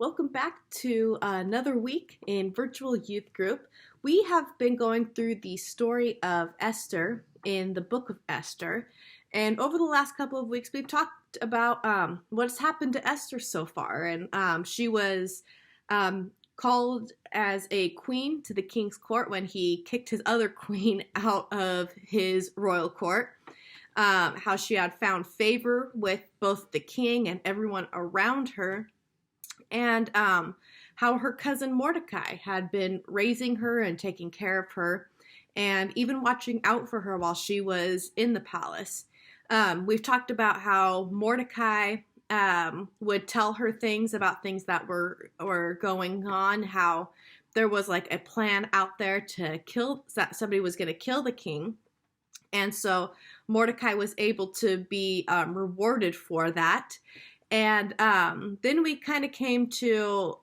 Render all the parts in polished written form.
Welcome back to another week in Virtual Youth Group. We have been going through the story of Esther in the book of Esther. And over the last couple of weeks, we've talked about what's happened to Esther so far. And she was called as a queen to the king's court when he kicked his other queen out of his royal court. How she had found favor with both the king and everyone around her, and how her cousin Mordecai had been raising her and taking care of her and even watching out for her while she was in the palace. We've talked about how Mordecai would tell her things about things that were going on, how there was like a plan out there to kill, that somebody was going to kill the king. And so Mordecai was able to be rewarded for that. And then we kind of came to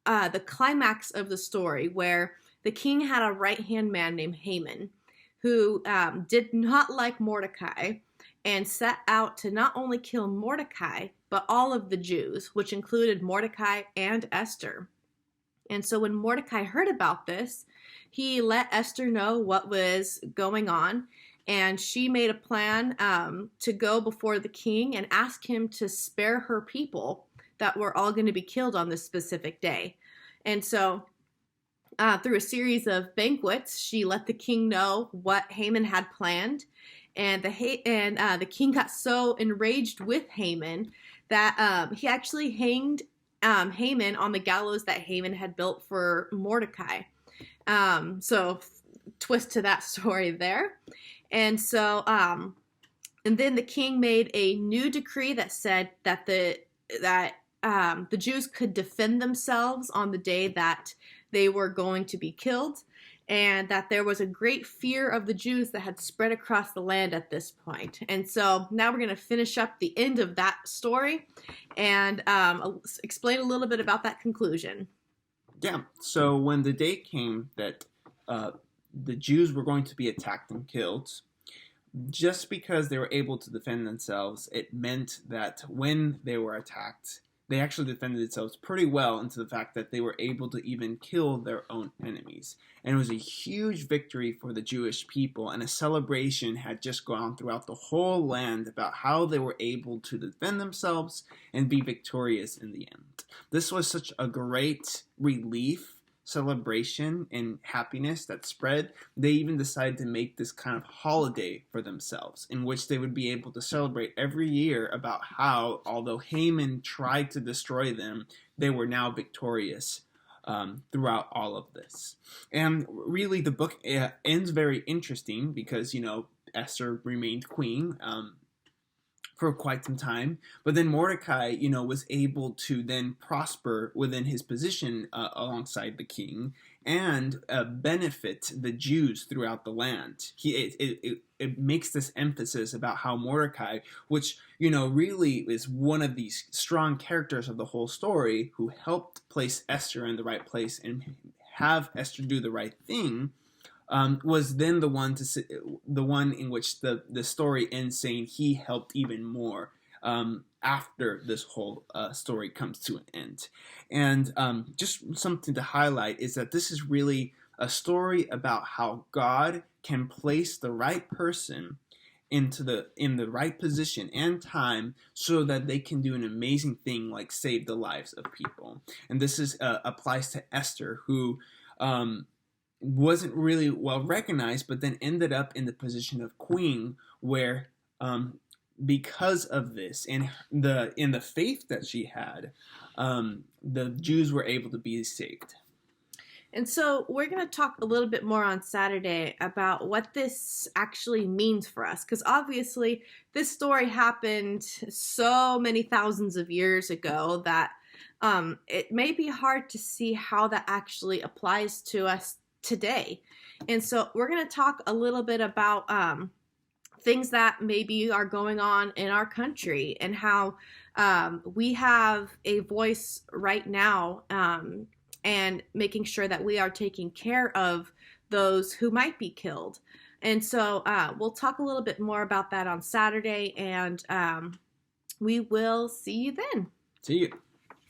the climax of the story where the king had a right-hand man named Haman who did not like Mordecai and set out to not only kill Mordecai, but all of the Jews, which included Mordecai and Esther. And so when Mordecai heard about this, he let Esther know what was going on. And she made a plan to go before the king and ask him to spare her people that were all going to be killed on this specific day. And so through a series of banquets, she let the king know what Haman had planned. And the king got so enraged with Haman that he actually hanged Haman on the gallows that Haman had built for Mordecai. So twist to that story there. And so, and then the king made a new decree that said that the Jews could defend themselves on the day that they were going to be killed, and that there was a great fear of the Jews that had spread across the land at this point. And so now we're going to finish up the end of that story and explain a little bit about that conclusion. Yeah, so when the day came that the Jews were going to be attacked and killed, just because they were able to defend themselves, it meant that when they were attacked, they actually defended themselves pretty well into the fact that they were able to even kill their own enemies. And it was a huge victory for the Jewish people, and a celebration had just gone throughout the whole land about how they were able to defend themselves and be victorious in the end. This was such a great relief, celebration, and happiness that spread. They even decided to make this kind of holiday for themselves in which they would be able to celebrate every year about how, although Haman tried to destroy them, they were now victorious throughout all of this. And really the book ends very interesting because, Esther remained queen for quite some time. But then Mordecai, was able to then prosper within his position alongside the king and benefit the Jews throughout the land. It makes this emphasis about how Mordecai, which, really is one of these strong characters of the whole story, who helped place Esther in the right place and have Esther do the right thing, was then the one in which the story ends saying he helped even more after this whole story comes to an end. And just something to highlight is that this is really a story about how God can place the right person in the right position and time so that they can do an amazing thing like save the lives of people. And this applies to Esther, who wasn't really well recognized, but then ended up in the position of queen, where because of this and in the faith that she had, the Jews were able to be saved. And so we're going to talk a little bit more on Saturday about what this actually means for us, because obviously this story happened so many thousands of years ago that it may be hard to see how that actually applies to us today. And so we're going to talk a little bit about things that maybe are going on in our country and how we have a voice right now, and making sure that we are taking care of those who might be killed. And so we'll talk a little bit more about that on Saturday, and we will see you then. See you.